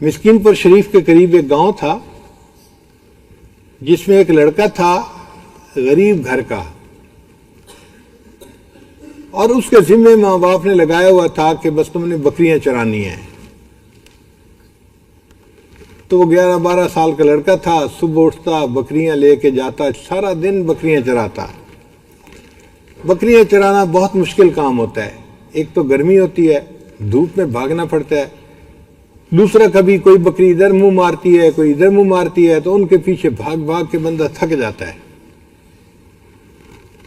مسکین پور شریف کے قریب ایک گاؤں تھا جس میں ایک لڑکا تھا غریب گھر کا، اور اس کے ذمے ماں باپ نے لگایا ہوا تھا کہ بس تم نے بکریاں چرانی ہیں۔ تو وہ 11-12 سال کا لڑکا تھا، صبح اٹھتا بکریاں لے کے جاتا، سارا دن بکریاں چراتا۔ بکریاں چرانا بہت مشکل کام ہوتا ہے، ایک تو گرمی ہوتی ہے، دھوپ میں بھاگنا پڑتا ہے، دوسرا کبھی کوئی بکری ادھر منہ مارتی ہے کوئی ادھر منہ مارتی ہے، تو ان کے پیچھے بھاگ بھاگ کے بندہ تھک جاتا ہے۔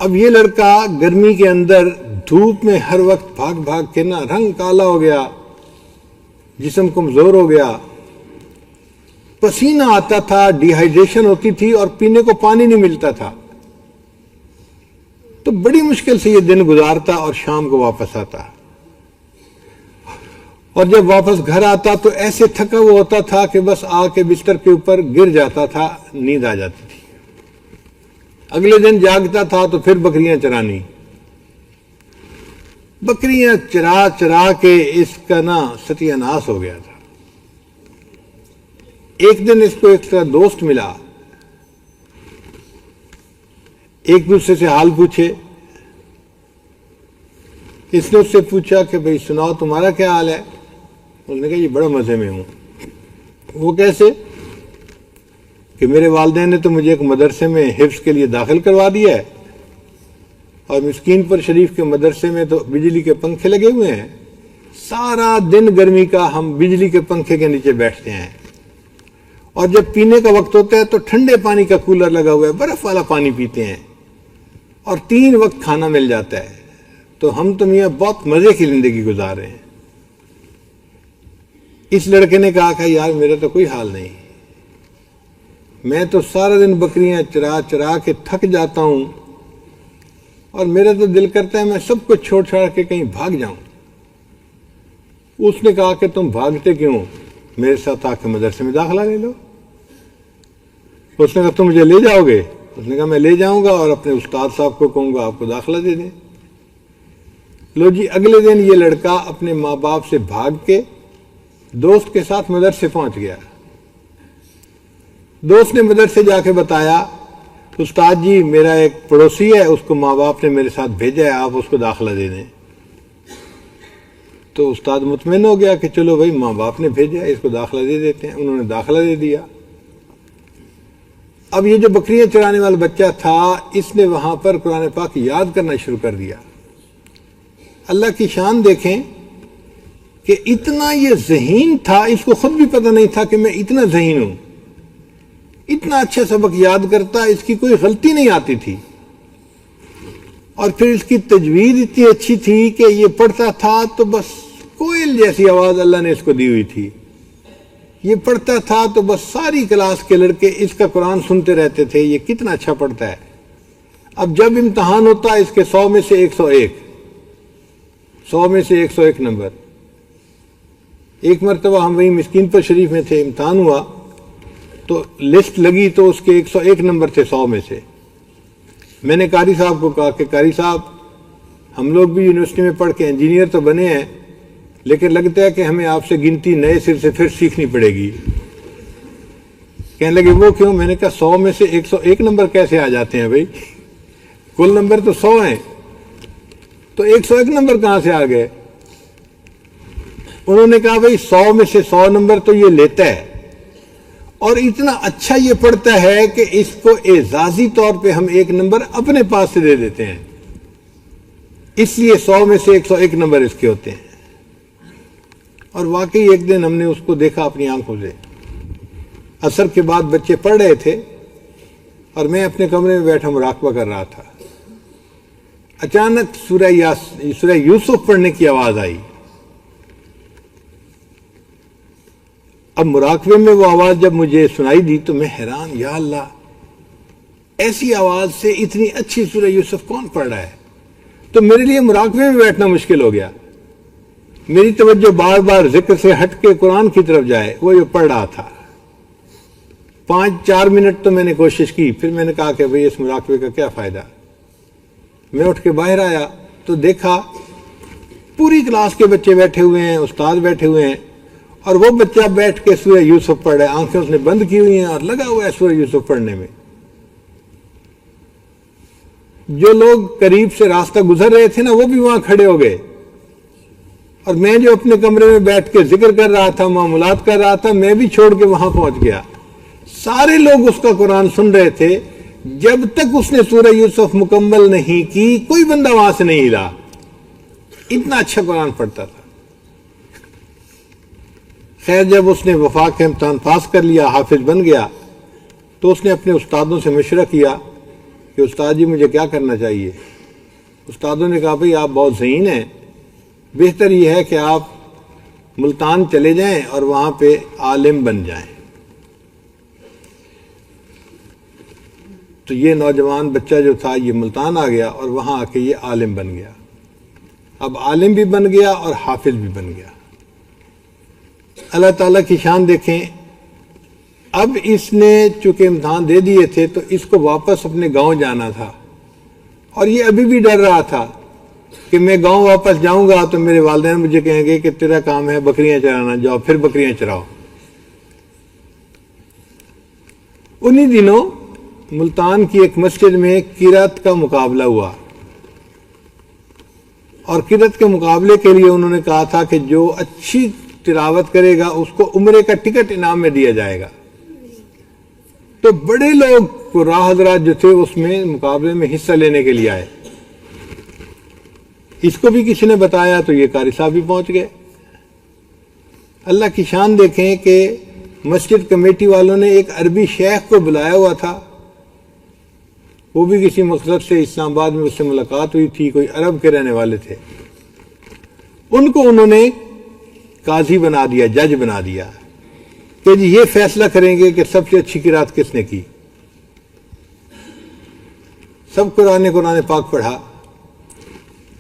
اب یہ لڑکا گرمی کے اندر دھوپ میں ہر وقت بھاگ بھاگ کے نا رنگ کالا ہو گیا، جسم کمزور ہو گیا، پسینہ آتا تھا، ڈی ہائیڈریشن ہوتی تھی اور پینے کو پانی نہیں ملتا تھا۔ تو بڑی مشکل سے یہ دن گزارتا اور شام کو واپس آتا، اور جب واپس گھر آتا تو ایسے تھکا ہوا ہوتا تھا کہ بس آ کے بستر کے اوپر گر جاتا تھا، نیند آ جاتی تھی۔ اگلے دن جاگتا تھا تو پھر بکریاں چرانی، بکریاں چرا چرا کے اس کا نا ستیہ ناس ہو گیا تھا۔ ایک دن اس کو ایک دوست ملا، ایک دوسرے سے حال پوچھے۔ اس نے اس سے پوچھا کہ بھئی سناؤ تمہارا کیا حال ہے؟ اس نے کہا یہ بڑا مزے میں ہوں۔ وہ کیسے؟ کہ میرے والدین نے تو مجھے ایک مدرسے میں حفظ کے لیے داخل کروا دیا ہے، اور مسکین پور شریف کے مدرسے میں تو بجلی کے پنکھے لگے ہوئے ہیں، سارا دن گرمی کا ہم بجلی کے پنکھے کے نیچے بیٹھتے ہیں، اور جب پینے کا وقت ہوتا ہے تو ٹھنڈے پانی کا کولر لگا ہوا ہے، برف والا پانی پیتے ہیں، اور 3 وقت کھانا مل جاتا ہے، تو ہم تو میاں بہت مزے کی زندگی گزار رہے ہیں۔ اس لڑکے نے کہا کہ یار میرا تو کوئی حال نہیں، میں تو سارا دن بکریاں چرا چرا کے تھک جاتا ہوں، اور میرا تو دل کرتا ہے میں سب کچھ چھوڑ چھاڑ کے کہیں بھاگ جاؤں۔ اس نے کہا کہ تم بھاگتے کیوں؟ میرے ساتھ آ کے مدرسے میں داخلہ لے لو۔ اس نے کہا تم مجھے لے جاؤ گے؟ اس نے کہا میں لے جاؤں گا اور اپنے استاد صاحب کو کہوں گا آپ کو داخلہ دے دیں۔ لو جی، اگلے دن یہ لڑکا اپنے ماں باپ سے بھاگ کے دوست کے ساتھ مدرسے پہنچ گیا۔ دوست نے مدرسے جا کے بتایا استاد جی میرا ایک پڑوسی ہے، اس کو ماں باپ نے میرے ساتھ بھیجا ہے، آپ اس کو داخلہ دے دیں۔ تو استاد مطمئن ہو گیا کہ چلو بھائی ماں باپ نے بھیجا ہے، اس کو داخلہ دے دیتے ہیں۔ انہوں نے داخلہ دے دیا۔ اب یہ جو بکریاں چرانے والا بچہ تھا، اس نے وہاں پر قرآن پاک یاد کرنا شروع کر دیا۔ اللہ کی شان دیکھیں کہ اتنا یہ ذہین تھا، اس کو خود بھی پتہ نہیں تھا کہ میں اتنا ذہین ہوں، اتنا اچھا سبق یاد کرتا، اس کی کوئی غلطی نہیں آتی تھی، اور پھر اس کی تجوید اتنی اچھی تھی کہ یہ پڑھتا تھا تو بس کوئل جیسی آواز اللہ نے اس کو دی ہوئی تھی، یہ پڑھتا تھا تو بس ساری کلاس کے لڑکے اس کا قرآن سنتے رہتے تھے، یہ کتنا اچھا پڑھتا ہے۔ اب جب امتحان ہوتا اس کے 100 میں سے 101، 100 میں سے 101 نمبر۔ ایک مرتبہ ہم وہیں مسکین پور شریف میں تھے، امتحان ہوا تو لسٹ لگی تو اس کے 101 نمبر تھے 100 میں سے۔ میں نے قاری صاحب کو کہا کہ قاری صاحب ہم لوگ بھی یونیورسٹی میں پڑھ کے انجینئر تو بنے ہیں، لیکن لگتا ہے کہ ہمیں آپ سے گنتی نئے سر سے پھر سیکھنی پڑے گی۔ کہنے لگے وہ کیوں؟ میں نے کہا 100 میں سے 101 نمبر کیسے آ جاتے ہیں بھائی، کل نمبر تو 100 ہیں، تو 101 نمبر کہاں سے آ گئے؟ انہوں نے کہا بھائی 100 میں سے 100 نمبر تو یہ لیتا ہے، اور اتنا اچھا یہ پڑھتا ہے کہ اس کو اعزازی طور پہ ہم 1 نمبر اپنے پاس سے دے دیتے ہیں، اس لیے 100 میں سے 101 نمبر اس کے ہوتے ہیں۔ اور واقعی ایک دن ہم نے اس کو دیکھا اپنی آنکھوں سے، عصر کے بعد بچے پڑھ رہے تھے اور میں اپنے کمرے میں بیٹھا مراقبہ کر رہا تھا، اچانک سورہ یوسف پڑھنے کی آواز آئی۔ اب مراقبے میں وہ آواز جب مجھے سنائی دی تو میں حیران، یا اللہ ایسی آواز سے اتنی اچھی سورہ یوسف کون پڑھ رہا ہے؟ تو میرے لیے مراقبے میں بیٹھنا مشکل ہو گیا، میری توجہ بار بار ذکر سے ہٹ کے قرآن کی طرف جائے، وہ جو پڑھ رہا تھا۔ 5-4 منٹ تو میں نے کوشش کی، پھر میں نے کہا کہ بھئی اس مراقبے کا کیا فائدہ۔ میں اٹھ کے باہر آیا تو دیکھا پوری کلاس کے بچے بیٹھے ہوئے ہیں، استاد بیٹھے ہوئے ہیں، اور وہ بچہ بیٹھ کے سورہ یوسف پڑھ رہا ہے، آنکھیں اس نے بند کی ہوئی ہیں اور لگا ہوا ہے سورہ یوسف پڑھنے میں۔ جو لوگ قریب سے راستہ گزر رہے تھے نا وہ بھی وہاں کھڑے ہو گئے، اور میں جو اپنے کمرے میں بیٹھ کے ذکر کر رہا تھا، معاملات کر رہا تھا، میں بھی چھوڑ کے وہاں پہنچ گیا۔ سارے لوگ اس کا قرآن سن رہے تھے، جب تک اس نے سورہ یوسف مکمل نہیں کی کوئی بندہ وہاں سے نہیں ہلا، اتنا اچھا قرآن پڑھتا تھا۔ خیر جب اس نے وفاق کا امتحان پاس کر لیا، حافظ بن گیا، تو اس نے اپنے استادوں سے مشورہ کیا کہ استاد جی مجھے کیا کرنا چاہیے؟ استادوں نے کہا بھئی آپ بہت ذہین ہیں، بہتر یہ ہے کہ آپ ملتان چلے جائیں اور وہاں پہ عالم بن جائیں۔ تو یہ نوجوان بچہ جو تھا یہ ملتان آ گیا اور وہاں آ کے یہ عالم بن گیا۔ اب عالم بھی بن گیا اور حافظ بھی بن گیا۔ اللہ تعالیٰ کی شان دیکھیں، اب اس نے چونکہ امتحان دے دیے تھے تو اس کو واپس اپنے گاؤں جانا تھا، اور یہ ابھی بھی ڈر رہا تھا کہ میں گاؤں واپس جاؤں گا تو میرے والدین مجھے کہیں گے کہ تیرا کام ہے بکریاں چرانا، جاؤ پھر بکریاں چراؤ۔ انہی دنوں ملتان کی ایک مسجد میں قرات کا مقابلہ ہوا، اور قرات کے مقابلے کے لیے انہوں نے کہا تھا کہ جو اچھی تلاوت کرے گا اس کو عمرے کا ٹکٹ انعام میں دیا جائے گا۔ تو بڑے لوگ راہ حضرات جو تھے اس میں مقابلے میں حصہ لینے کے لیے آئے۔ اس کو بھی کسی نے بتایا تو یہ قاری صاحب بھی پہنچ گئے۔ اللہ کی شان دیکھیں کہ مسجد کمیٹی والوں نے ایک عربی شیخ کو بلایا ہوا تھا، وہ بھی کسی مقصد سے اسلام آباد میں اس سے ملاقات ہوئی تھی، کوئی عرب کے رہنے والے تھے۔ ان کو انہوں نے قاضی بنا دیا، جج بنا دیا کہ جی یہ فیصلہ کریں گے کہ سب سے اچھی قرات کس نے کی۔ سب قرآن پاک پڑھا۔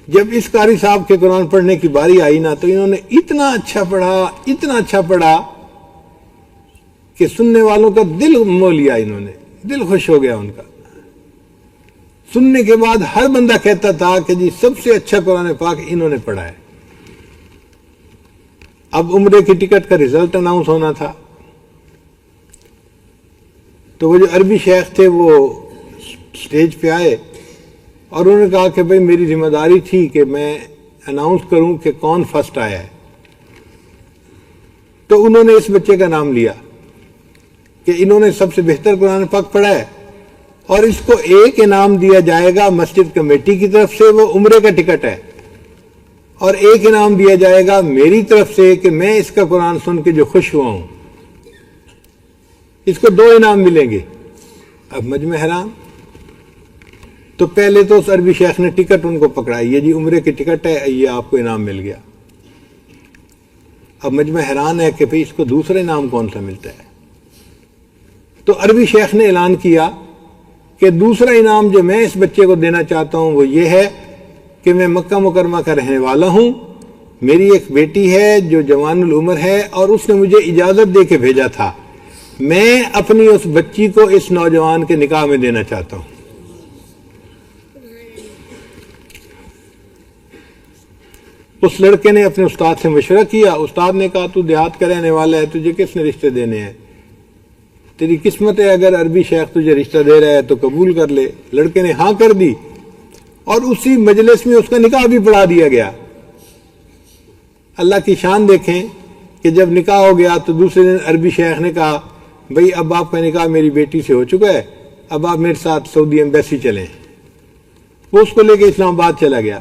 جب اس قاری صاحب کے قرآن پڑھنے کی باری آئی نا تو انہوں نے اتنا اچھا پڑھا کہ سننے والوں کا دل مو لیا، انہوں نے دل خوش ہو گیا ان کا۔ سننے کے بعد ہر بندہ کہتا تھا کہ جی سب سے اچھا قرآن پاک انہوں نے پڑھا ہے۔ اب عمرے کی ٹکٹ کا رزلٹ اناؤنس ہونا تھا، تو وہ جو عربی شیخ تھے وہ سٹیج پہ آئے اور انہوں نے کہا کہ بھئی میری ذمہ داری تھی کہ میں اناؤنس کروں کہ کون فرسٹ آیا ہے۔ تو انہوں نے اس بچے کا نام لیا کہ انہوں نے سب سے بہتر قرآن پاک پڑھا ہے، اور اس کو ایک انعام دیا جائے گا مسجد کمیٹی کی طرف سے، وہ عمرے کا ٹکٹ ہے، اور ایک انعام دیا جائے گا میری طرف سے کہ میں اس کا قرآن سن کے جو خوش ہوا ہوں۔ اس کو 2 انعام ملیں گے۔ اب مجمع حیران، تو پہلے تو اس عربی شیخ نے ٹکٹ ان کو پکڑائی، یہ جی عمرے کی ٹکٹ ہے، یہ آپ کو انعام مل گیا۔ اب مجمع حیران ہے کہ بھئی اس کو دوسرا انعام کون سا ملتا ہے؟ تو عربی شیخ نے اعلان کیا کہ دوسرا انعام جو میں اس بچے کو دینا چاہتا ہوں وہ یہ ہے کہ میں مکہ مکرمہ کا رہنے والا ہوں، میری ایک بیٹی ہے جو جوان العمر ہے اور اس نے مجھے اجازت دے کے بھیجا تھا، میں اپنی اس بچی کو اس نوجوان کے نکاح میں دینا چاہتا ہوں۔ اس لڑکے نے اپنے استاد سے مشورہ کیا، استاد نے کہا تو دیہات کا رہنے والا ہے، تجھے کس نے رشتے دینے ہیں؟ تیری قسمت ہے، اگر عربی شیخ تجھے رشتہ دے رہا ہے تو قبول کر لے۔ لڑکے نے ہاں کر دی اور اسی مجلس میں اس کا نکاح بھی پڑھا دیا گیا۔ اللہ کی شان دیکھیں کہ جب نکاح ہو گیا تو دوسرے دن عربی شیخ نے کہا بھئی اب آپ کا نکاح میری بیٹی سے ہو چکا ہے، اب آپ میرے ساتھ سعودی ایمبیسی چلیں۔ وہ اس کو لے کے اسلام آباد چلا گیا۔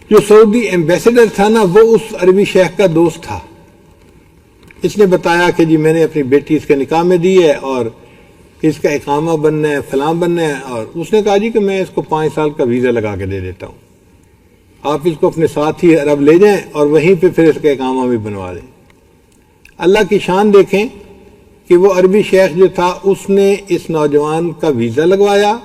جو سعودی ایمبیسیڈر تھا نا وہ اس عربی شیخ کا دوست تھا۔ اس نے بتایا کہ جی میں نے اپنی بیٹی اس کے نکاح میں دی ہے اور اس کا اقامہ بننا ہے، فلاں بننا ہے، اور اس نے کہا جی کہ میں اس کو 5 سال کا ویزا لگا کے دے دیتا ہوں، آپ اس کو اپنے ساتھ ہی عرب لے جائیں اور وہیں پہ پھر اس کا اقامہ بھی بنوا دیں۔ اللہ کی شان دیکھیں کہ وہ عربی شیخ جو تھا اس نے اس نوجوان کا ویزا لگوایا،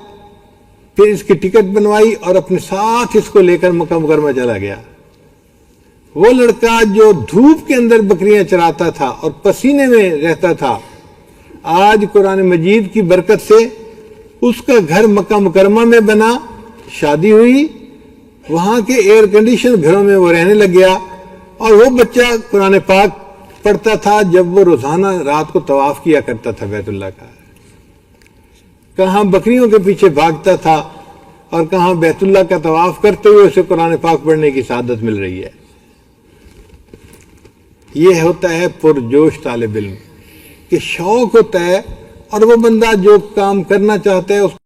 پھر اس کی ٹکٹ بنوائی اور اپنے ساتھ اس کو لے کر مکہ مکرمہ چلا گیا۔ وہ لڑکا جو دھوپ کے اندر بکریاں چراتا تھا اور پسینے میں رہتا تھا، آج قرآن مجید کی برکت سے اس کا گھر مکہ مکرمہ میں بنا، شادی ہوئی، وہاں کے ایئر کنڈیشن گھروں میں وہ رہنے لگ گیا، اور وہ بچہ قرآن پاک پڑھتا تھا جب وہ روزانہ رات کو طواف کیا کرتا تھا بیت اللہ کا، کہاں بکریوں کے پیچھے بھاگتا تھا اور کہاں بیت اللہ کا طواف کرتے ہوئے اسے قرآن پاک پڑھنے کی سعادت مل رہی ہے۔ یہ ہوتا ہے پرجوش طالب علم کہ شوق ہوتا ہے، اور وہ بندہ جو کام کرنا چاہتا ہے اس